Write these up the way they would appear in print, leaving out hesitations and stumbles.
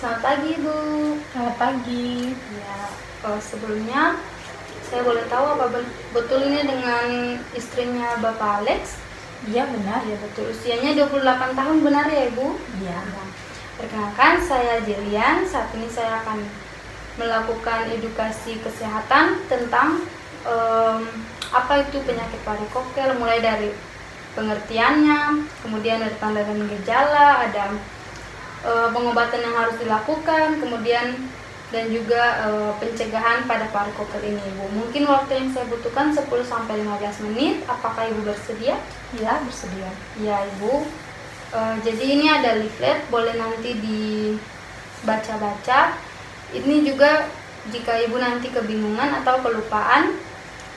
Selamat pagi, Bu. Selamat pagi. Ya, sebelumnya saya boleh tahu apa betul ini dengan istrinya Bapak Alex? Iya benar. Ya, betul. Usianya 28 tahun, benar ya, Ibu? Iya. Ya. Perkenalkan, saya Jelian. Saat ini saya akan melakukan edukasi kesehatan tentang apa itu penyakit varikokel, mulai dari pengertiannya, kemudian ada tanda dan gejala, ada pengobatan yang harus dilakukan, kemudian dan juga pencegahan pada varikokel ini, Ibu. Mungkin waktu yang saya butuhkan 10-15 menit. Apakah Ibu bersedia? Iya, bersedia. Ya, Ibu. Jadi ini ada leaflet, boleh nanti dibaca-baca. Ini juga jika Ibu nanti kebingungan atau kelupaan,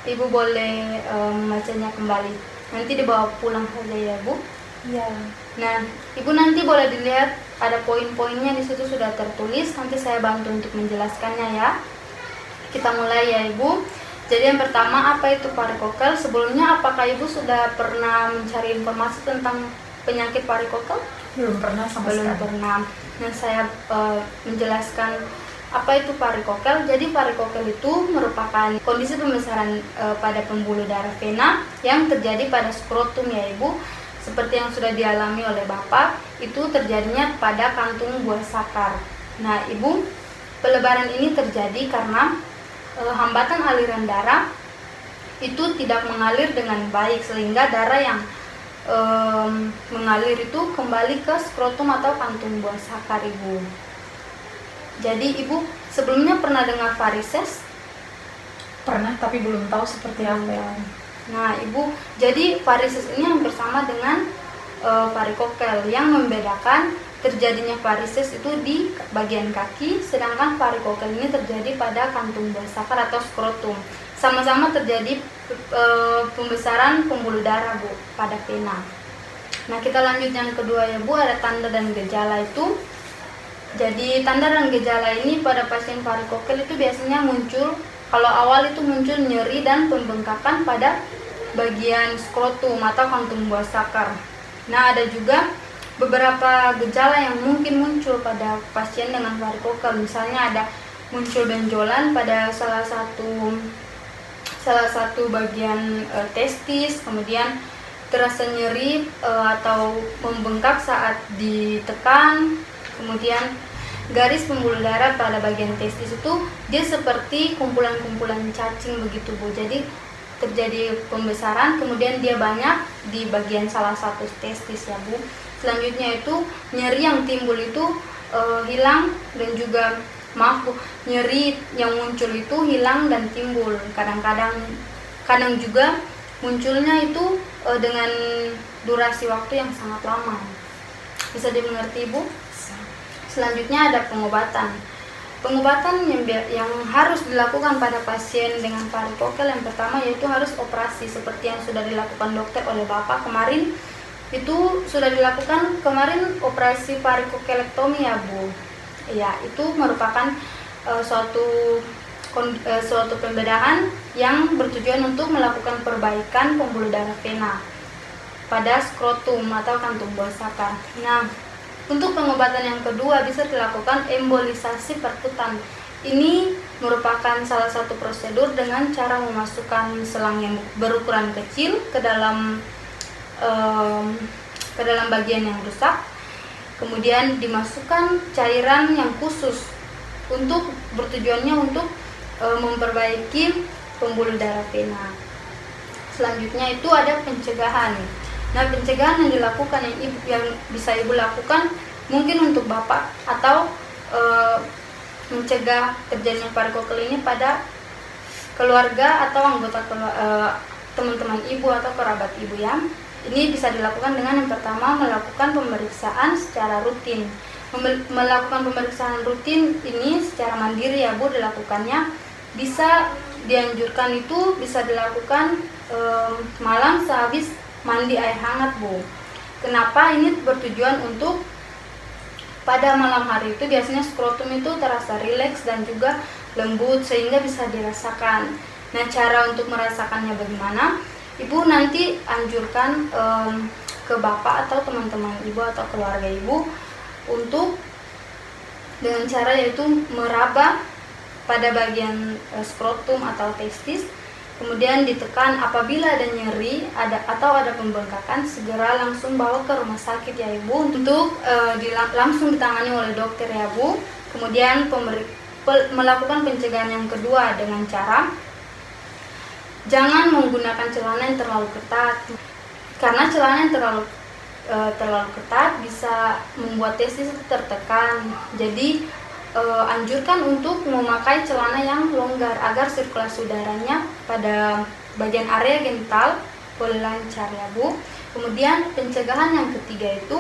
Ibu boleh membacanya kembali. Nanti dibawa pulang saja ya, Bu. Iya. Nah, Ibu nanti boleh dilihat ada poin-poinnya di situ sudah tertulis. Nanti saya bantu untuk menjelaskannya ya. Kita mulai ya, Ibu. Jadi yang pertama, apa itu varikokel? Sebelumnya apakah Ibu sudah pernah mencari informasi tentang penyakit varikokel? Belum pernah sama Belum sekali. pernah. Nah, saya menjelaskan apa itu varikokel. Jadi varikokel itu merupakan kondisi pembesaran pada pembuluh darah vena yang terjadi pada skrotum ya, Ibu. Seperti yang sudah dialami oleh Bapak, itu terjadinya pada kantung buah sakar. Nah, Ibu, pelebaran ini terjadi karena hambatan aliran darah itu tidak mengalir dengan baik, sehingga darah yang mengalir itu kembali ke skrotum atau kantung buah sakar, Ibu. Jadi Ibu sebelumnya pernah dengar varises? Pernah, tapi belum tahu seperti apa. Nah, Ibu, jadi varises ini hampir sama dengan varikokel. Yang membedakan terjadinya varises itu di bagian kaki, sedangkan varikokel ini terjadi pada kantung buah sakar atau skrotum. Sama-sama terjadi pembesaran pembuluh darah, Bu, pada vena. Nah, kita lanjut yang kedua ya, Bu, ada tanda dan gejala itu. Jadi tanda dan gejala ini pada pasien varikokel itu biasanya muncul, kalau awal itu muncul nyeri dan pembengkakan pada bagian skrotum atau kantung buah sakar. Nah, ada juga beberapa gejala yang mungkin muncul pada pasien dengan varikokel. Misalnya ada muncul benjolan pada salah satu bagian testis, kemudian terasa nyeri atau membengkak saat ditekan, kemudian garis pembuluh darah pada bagian testis itu dia seperti kumpulan-kumpulan cacing begitu, Bu. Jadi terjadi pembesaran, kemudian dia banyak di bagian salah satu testis ya, Bu. Selanjutnya itu nyeri yang timbul itu hilang, dan juga Bu, nyeri yang muncul itu hilang dan timbul. Kadang juga munculnya itu dengan durasi waktu yang sangat lama. Bisa dimengerti, Bu? Selanjutnya ada pengobatan. Pengobatan yang harus dilakukan pada pasien dengan varikokel yang pertama yaitu harus operasi, seperti yang sudah dilakukan dokter oleh Bapak kemarin. Itu sudah dilakukan kemarin operasi varikokelektomi ya, Bu. Ya, itu merupakan suatu pembedahan yang bertujuan untuk melakukan perbaikan pembuluh darah vena pada skrotum atau kantung buah sakar. Nah, untuk pengobatan yang kedua bisa dilakukan embolisasi perkutan. Ini merupakan salah satu prosedur dengan cara memasukkan selang yang berukuran kecil ke dalam bagian yang rusak. Kemudian dimasukkan cairan yang khusus untuk bertujuannya untuk memperbaiki pembuluh darah vena. Selanjutnya itu ada pencegahan. Nah, pencegahan yang dilakukan yang bisa Ibu lakukan mungkin untuk Bapak atau mencegah terjadinya varikokel ini pada keluarga atau anggota teman-teman Ibu atau kerabat Ibu ya. Ini bisa dilakukan dengan yang pertama melakukan pemeriksaan secara rutin. Melakukan pemeriksaan rutin ini secara mandiri ya, Bu, dilakukannya. Bisa dianjurkan itu bisa dilakukan malam sehabis mandi air hangat, Bu. Kenapa? Ini bertujuan untuk pada malam hari itu biasanya skrotum itu terasa rileks dan juga lembut sehingga bisa dirasakan. Nah, cara untuk merasakannya bagaimana? Ibu nanti anjurkan ke Bapak atau teman-teman Ibu atau keluarga Ibu untuk dengan cara yaitu meraba pada bagian skrotum atau testis, kemudian ditekan. Apabila ada nyeri atau ada pembengkakan, segera langsung bawa ke rumah sakit ya Ibu untuk langsung ditangani oleh dokter ya Bu. Kemudian melakukan pencegahan yang kedua dengan cara jangan menggunakan celana yang terlalu ketat, karena celana yang terlalu ketat bisa membuat testis tertekan. Jadi anjurkan untuk memakai celana yang longgar agar sirkulasi udaranya pada bagian area genital boleh lancar ya Bu. Kemudian pencegahan yang ketiga itu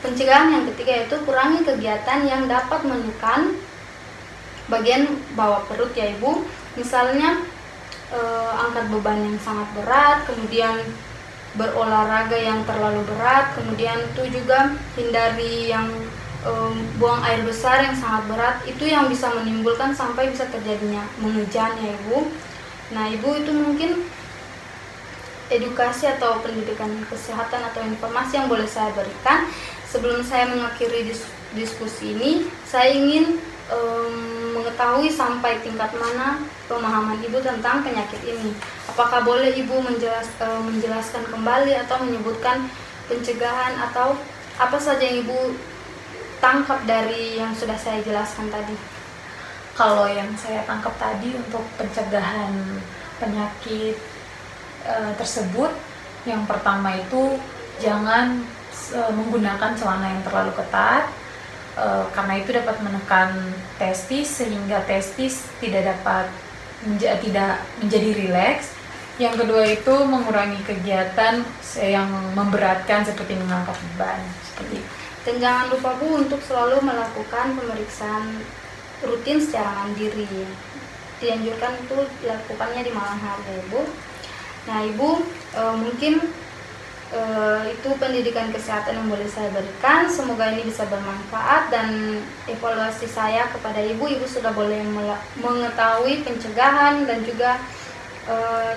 pencegahan yang ketiga yaitu kurangi kegiatan yang dapat menekan bagian bawah perut ya Ibu. Misalnya angkat beban yang sangat berat, kemudian berolahraga yang terlalu berat, kemudian itu juga hindari yang buang air besar yang sangat berat, itu yang bisa menimbulkan sampai bisa terjadinya mengejan ya Ibu. Nah Ibu, itu mungkin edukasi atau pendidikan kesehatan atau informasi yang boleh saya berikan. Sebelum saya mengakhiri diskusi ini, saya ingin mengetahui sampai tingkat mana pemahaman Ibu tentang penyakit ini. Apakah boleh Ibu menjelaskan kembali atau menyebutkan pencegahan atau apa saja yang Ibu tangkap dari yang sudah saya jelaskan tadi? Kalau yang saya tangkap tadi untuk pencegahan penyakit tersebut, yang pertama itu jangan menggunakan celana yang terlalu ketat, karena itu dapat menekan testis sehingga testis tidak menjadi rileks. Yang kedua itu mengurangi kegiatan yang memberatkan seperti mengangkat beban seperti itu. Dan jangan lupa Bu untuk selalu melakukan pemeriksaan rutin secara mandiri. Dianjurkan itu dilakukannya di malam hari ya Ibu. Nah Ibu, mungkin itu pendidikan kesehatan yang boleh saya berikan. Semoga ini bisa bermanfaat, dan evaluasi saya kepada Ibu sudah boleh mengetahui pencegahan, dan juga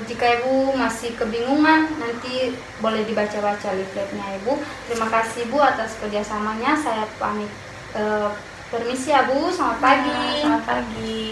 jika Ibu masih kebingungan nanti boleh dibaca-baca leafletnya Ibu. Terima kasih Bu atas kerjasamanya. Saya pamit permisi ya Bu. Selamat pagi. Selamat pagi.